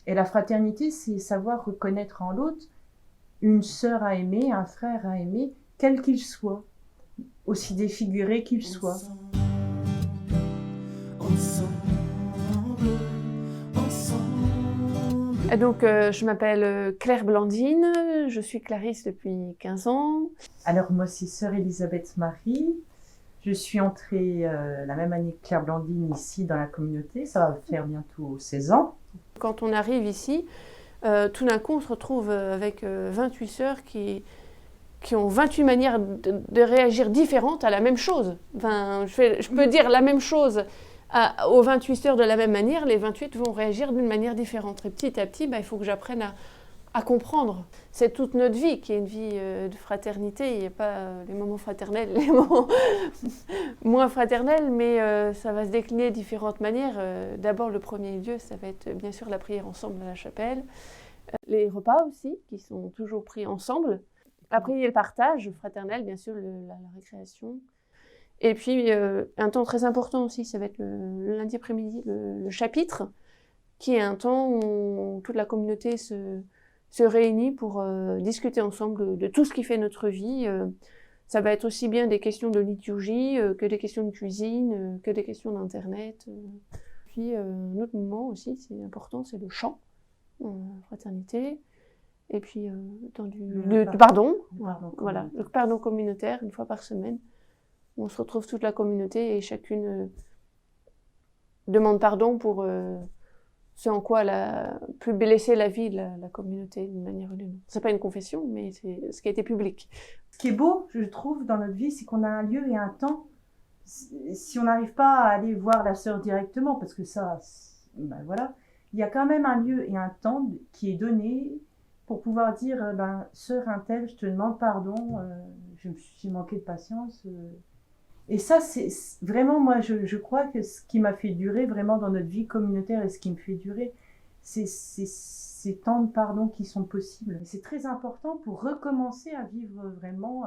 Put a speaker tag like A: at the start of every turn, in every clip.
A: Et la fraternité, c'est savoir reconnaître en l'autre une sœur à aimer, un frère à aimer, quel qu'il soit, aussi défiguré qu'il soit.
B: Et donc, je m'appelle Claire Blandine, je suis clarisse depuis 15 ans.
A: Alors moi, c'est sœur Elisabeth Marie. Je suis entrée la même année que Claire Blandine ici dans la communauté. Ça va faire bientôt 16 ans.
B: Quand on arrive ici, tout d'un coup, on se retrouve avec 28 sœurs qui ont 28 manières de réagir différentes à la même chose. Enfin, je peux dire la même chose aux 28 sœurs de la même manière, les 28 vont réagir d'une manière différente. Et petit à petit, il faut que j'apprenne à comprendre. C'est toute notre vie qui est une vie de fraternité. Il n'y a pas les moments fraternels, les moments moins fraternels, mais ça va se décliner de différentes manières. D'abord, le premier lieu, ça va être bien sûr la prière ensemble à la chapelle. Les repas aussi, qui sont toujours pris ensemble. Après, il y a le partage fraternel, bien sûr, la récréation. Et puis, un temps très important aussi, ça va être le lundi après-midi, le chapitre, qui est un temps où toute la communauté se réunit pour discuter ensemble de tout ce qui fait notre vie. Ça va être aussi bien des questions de liturgie que des questions de cuisine, que des questions d'Internet. Puis, un autre moment aussi, c'est important, c'est le chant, fraternité. Et puis, du pardon, voilà, le pardon communautaire, une fois par semaine. On se retrouve toute la communauté et chacune demande pardon pour ce en quoi elle a pu blesser la vie de la communauté d'une manière ou d'une autre. C'est pas une confession, mais c'est ce qui a été public.
A: Ce qui est beau, je trouve, dans notre vie, c'est qu'on a un lieu et un temps. Si on n'arrive pas à aller voir la sœur directement, parce que ça, voilà, il y a quand même un lieu et un temps qui est donné pour pouvoir dire, sœur un tel, je te demande pardon, j'ai manqué de patience. Et ça, c'est vraiment, moi, je crois que ce qui m'a fait durer vraiment dans notre vie communautaire et ce qui me fait durer, c'est ces temps de pardon qui sont possibles. C'est très important pour recommencer à vivre vraiment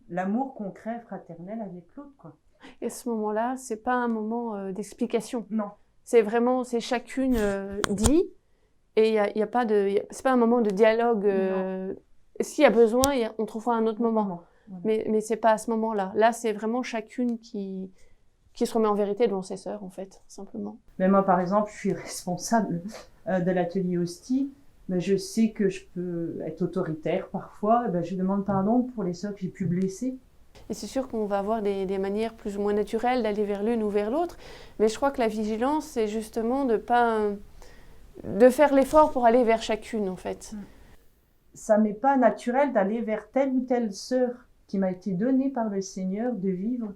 A: l'amour concret, fraternel avec l'autre, quoi.
B: Et ce moment-là, c'est pas un moment d'explication.
A: Non.
B: C'est vraiment, c'est chacune dit, et il y a pas de, c'est pas un moment de dialogue. S'il y a besoin, on trouvera un autre moment. Voilà. Mais c'est pas à ce moment-là. Là, c'est vraiment chacune qui se remet en vérité devant ses sœurs, en fait, simplement.
A: Mais moi, par exemple, je suis responsable de l'atelier hostie. Mais je sais que je peux être autoritaire parfois. Je demande pardon pour les sœurs que j'ai pu blesser.
B: Et c'est sûr qu'on va avoir des manières plus ou moins naturelles d'aller vers l'une ou vers l'autre. Mais je crois que la vigilance, c'est justement de faire l'effort pour aller vers chacune, en fait.
A: Ça m'est pas naturel d'aller vers telle ou telle sœur qui m'a été donnée par le Seigneur de vivre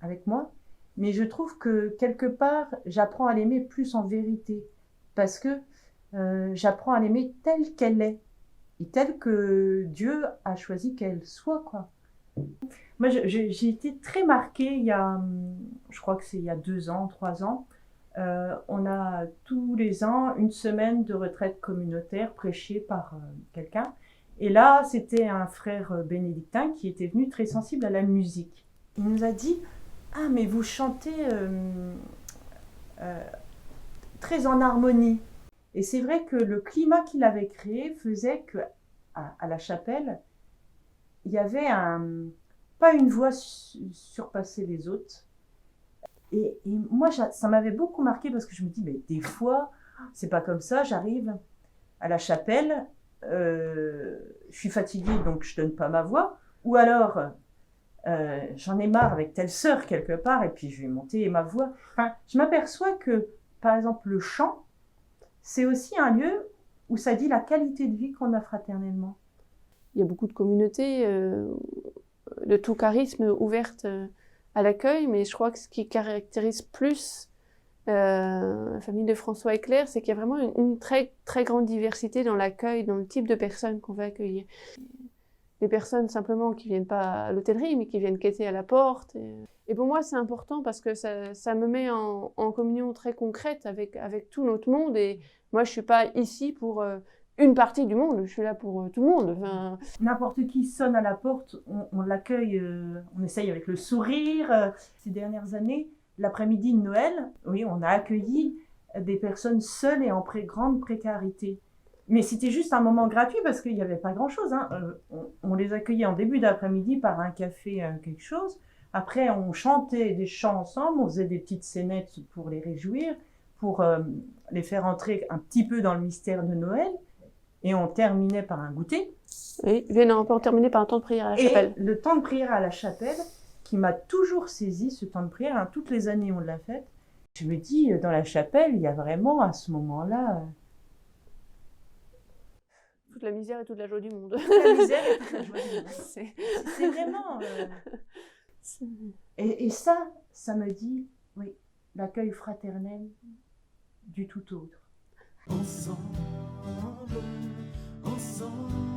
A: avec moi. Mais je trouve que quelque part, j'apprends à l'aimer plus en vérité. Parce que j'apprends à l'aimer telle qu'elle est. Et telle que Dieu a choisi qu'elle soit, quoi. Moi, j'ai été très marquée je crois que c'est il y a 2 ans, 3 ans. On a tous les ans une semaine de retraite communautaire prêchée par quelqu'un. Et là, c'était un frère bénédictin qui était venu très sensible à la musique. Il nous a dit « Ah, mais vous chantez très en harmonie ». Et c'est vrai que le climat qu'il avait créé faisait qu'à la chapelle, il y avait pas une voix surpasser les autres. Et moi, ça m'avait beaucoup marqué parce que je me dis, mais des fois, c'est pas comme ça, j'arrive à la chapelle, je suis fatiguée, donc je donne pas ma voix. Ou alors, j'en ai marre avec telle sœur quelque part, et puis je vais monter ma voix. Enfin, je m'aperçois que, par exemple, le chant, c'est aussi un lieu où ça dit la qualité de vie qu'on a fraternellement.
B: Il y a beaucoup de communautés de tout charisme ouvertes à l'accueil, mais je crois que ce qui caractérise plus la famille de François et Claire, c'est qu'il y a vraiment une très, très grande diversité dans l'accueil, dans le type de personnes qu'on va accueillir. Des personnes simplement qui viennent pas à l'hôtellerie, mais qui viennent quêter à la porte. Et pour moi, c'est important parce que ça me met en communion très concrète avec tout notre monde. Et moi, je suis pas ici pour une partie du monde, je suis là pour tout le monde. Enfin...
A: N'importe qui sonne à la porte, on l'accueille, on essaye avec le sourire. Ces dernières années, l'après-midi de Noël, oui, on a accueilli des personnes seules et en grande précarité. Mais c'était juste un moment gratuit parce qu'il n'y avait pas grand-chose. Hein. On les accueillait en début d'après-midi par un café, quelque chose. Après, on chantait des chants ensemble, on faisait des petites scénettes pour les réjouir, pour les faire entrer un petit peu dans le mystère de Noël. Et on terminait par un goûter.
B: Oui, on peut en terminer par un temps de prière à la chapelle.
A: Et le temps de prière à la chapelle, qui m'a toujours saisi, ce temps de prière, hein, toutes les années on l'a fait. Je me dis, dans la chapelle, il y a vraiment à ce moment-là...
B: toute la misère et toute la joie du monde.
A: Toute la misère et toute la joie du monde. C'est vraiment... Et ça me dit, oui, l'accueil fraternel du tout autre.
C: Ensemble, ensemble.